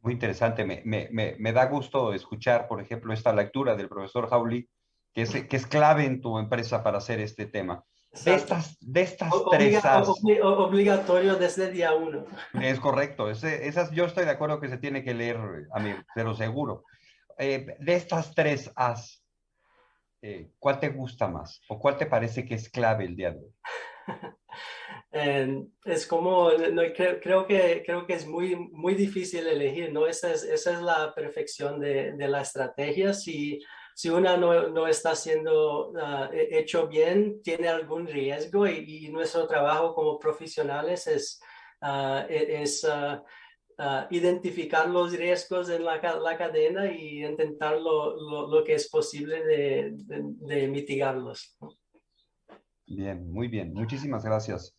Muy interesante. Me da gusto escuchar, por ejemplo, esta lectura del profesor Hawley, que es clave en tu empresa para hacer este tema. Exacto. De estas tres As, Obligatorio desde día uno. es correcto, esas yo estoy de acuerdo que se tiene que leer, Amir, te lo seguro. De estas tres As, ¿cuál te gusta más? ¿O cuál te parece que es clave el día de hoy? Es como, no, creo que es muy difícil elegir, ¿no? Esa es la perfección de la estrategia. Si una no está siendo hecho bien, tiene algún riesgo y nuestro trabajo como profesionales es identificar los riesgos en la cadena y intentar lo que es posible de mitigarlos, ¿no? Bien, muy bien. Muchísimas gracias.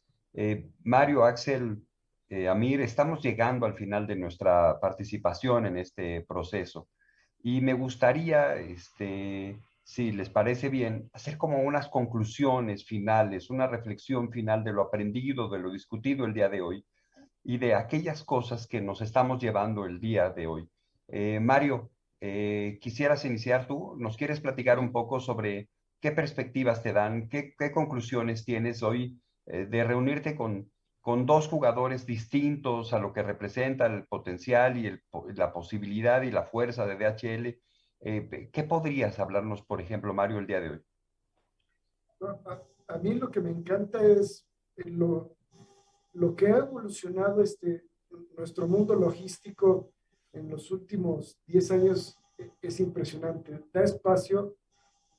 Mario, Axel, Amir, estamos llegando al final de nuestra participación en este proceso y me gustaría, si les parece bien, hacer como unas conclusiones finales, una reflexión final de lo aprendido, de lo discutido el día de hoy y de aquellas cosas que nos estamos llevando el día de hoy. Mario, quisieras iniciar tú. ¿Nos quieres platicar un poco sobre qué perspectivas te dan, qué conclusiones tienes hoy de reunirte con dos jugadores distintos a lo que representa el potencial y la posibilidad y la fuerza de DHL? ¿Qué podrías hablarnos, por ejemplo, Mario, el día de hoy? a mí lo que me encanta es lo que ha evolucionado nuestro mundo logístico en los últimos 10 años. Es impresionante. Da espacio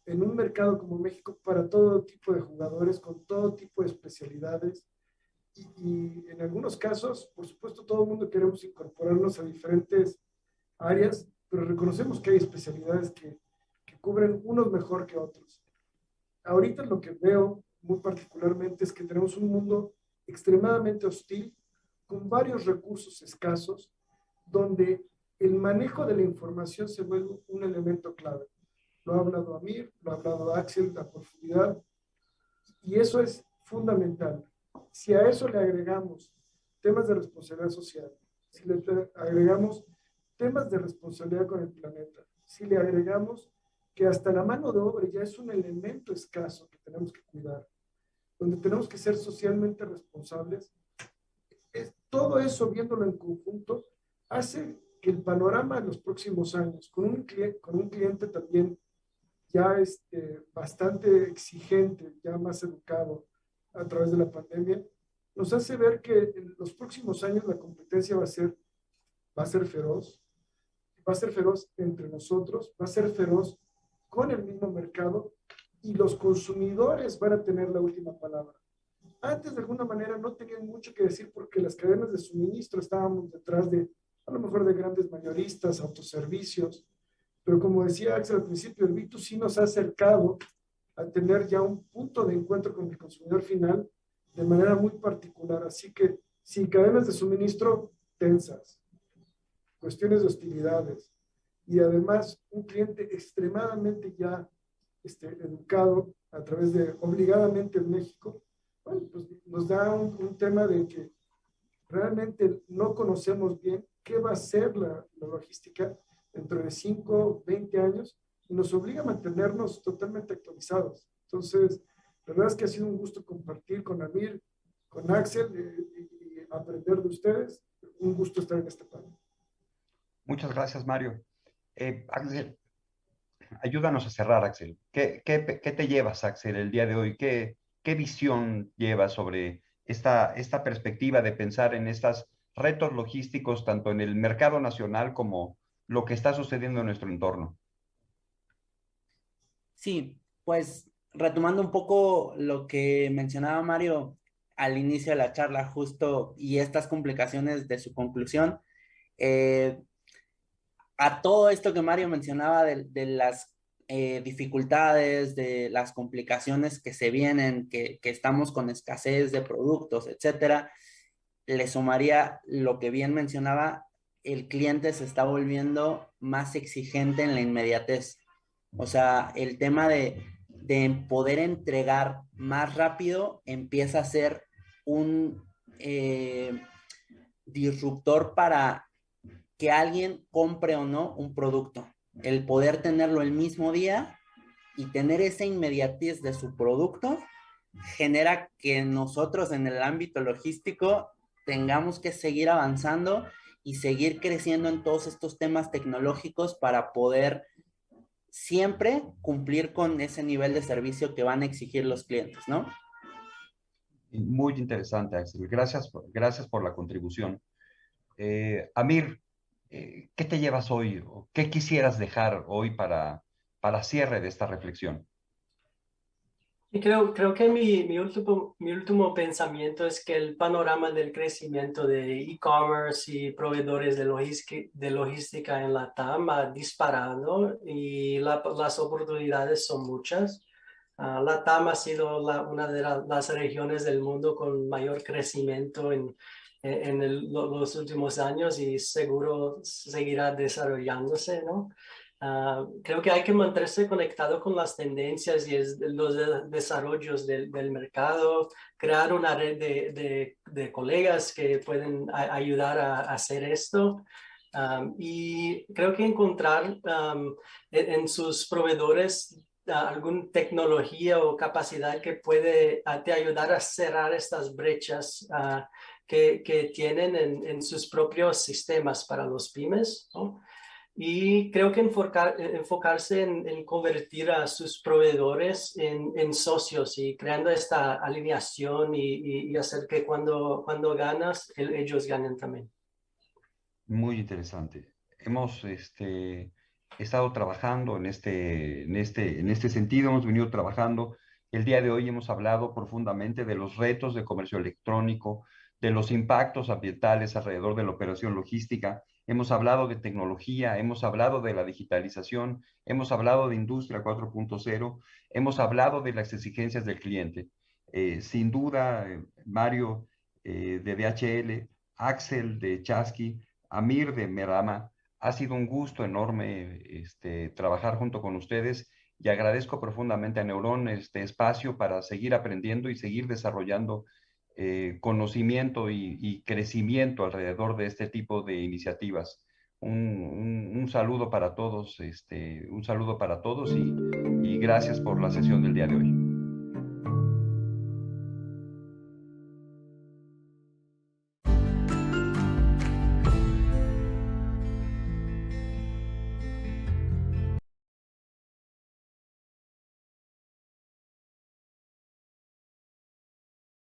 en un mercado como México para todo tipo de jugadores, con todo tipo de especialidades. Y en algunos casos, por supuesto, todo el mundo queremos incorporarnos a diferentes áreas, pero reconocemos que hay especialidades que cubren unos mejor que otros. Ahorita lo que veo muy particularmente es que tenemos un mundo extremadamente hostil, con varios recursos escasos, donde el manejo de la información se vuelve un elemento clave. Lo ha hablado Amir, lo ha hablado Axel, la profundidad, y eso es fundamental. Si a eso le agregamos temas de responsabilidad social, si le agregamos temas de responsabilidad con el planeta, si le agregamos que hasta la mano de obra ya es un elemento escaso que tenemos que cuidar, donde tenemos que ser socialmente responsables, todo eso viéndolo en conjunto hace que el panorama en los próximos años, con un cliente también ya bastante exigente, ya más educado a través de la pandemia, nos hace ver que en los próximos años la competencia va a ser feroz, va a ser feroz entre nosotros, va a ser feroz con el mismo mercado, y los consumidores van a tener la última palabra. Antes, de alguna manera, no tenían mucho que decir porque las cadenas de suministro estábamos detrás de, a lo mejor, de grandes mayoristas, autoservicios, pero como decía Axel al principio, el B2C nos ha acercado a tener ya un punto de encuentro con el consumidor final de manera muy particular. Así que, sí, cadenas de suministro tensas, cuestiones de hostilidades, y además un cliente extremadamente ya educado a través de Obligadamente en México, bueno, pues nos da un tema de que realmente no conocemos bien qué va a ser la logística dentro de 5, 20 años, y nos obliga a mantenernos totalmente actualizados. Entonces, la verdad es que ha sido un gusto compartir con Amir, con Axel, y aprender de ustedes. Un gusto estar en este panel. Muchas gracias, Mario. Axel, ayúdanos a cerrar, Axel. ¿Qué te llevas, Axel, el día de hoy? ¿Qué visión llevas sobre esta perspectiva de pensar en estos retos logísticos, tanto en el mercado nacional como lo que está sucediendo en nuestro entorno? Sí, pues retomando un poco lo que mencionaba Mario al inicio de la charla, justo, y estas complicaciones de su conclusión, eh, a todo esto que Mario mencionaba de las dificultades, de las complicaciones que se vienen, que estamos con escasez de productos, etcétera, le sumaría lo que bien mencionaba: el cliente se está volviendo más exigente en la inmediatez. O sea, el tema de poder entregar más rápido empieza a ser un disruptor para que alguien compre o no un producto. El poder tenerlo el mismo día y tener esa inmediatez de su producto genera que nosotros en el ámbito logístico tengamos que seguir avanzando y seguir creciendo en todos estos temas tecnológicos para poder siempre cumplir con ese nivel de servicio que van a exigir los clientes, ¿no? Muy interesante, Axel. Gracias por la contribución. Amir, ¿qué te llevas hoy? ¿O qué quisieras dejar hoy para cierre de esta reflexión? Y creo que mi último pensamiento es que el panorama del crecimiento de e-commerce y proveedores de logística en la TAM ha disparado, y las oportunidades son muchas. La TAM ha sido una de las regiones del mundo con mayor crecimiento en los últimos años, y seguro seguirá desarrollándose, ¿no? Creo que hay que mantenerse conectado con las tendencias y los desarrollos del mercado, crear una red de colegas que pueden ayudar a hacer esto. Y creo que encontrar en sus proveedores alguna tecnología o capacidad que puede te ayudar a cerrar estas brechas que tienen en sus propios sistemas para los pymes, ¿no? Y creo que enfocarse en convertir a sus proveedores en socios y creando esta alineación y hacer que cuando ganas, ellos ganen también. Muy interesante. Hemos estado trabajando en este sentido, hemos venido trabajando. El día de hoy hemos hablado profundamente de los retos de comercio electrónico, de los impactos ambientales alrededor de la operación logística. Hemos hablado de tecnología, hemos hablado de la digitalización, hemos hablado de industria 4.0, hemos hablado de las exigencias del cliente. Sin duda, Mario de DHL, Axel de Chasqui, Amir de Merama, ha sido un gusto enorme trabajar junto con ustedes y agradezco profundamente a Neurón este espacio para seguir aprendiendo y seguir desarrollando conocimiento y crecimiento alrededor de este tipo de iniciativas. Un saludo para todos, un saludo para todos y gracias por la sesión del día de hoy.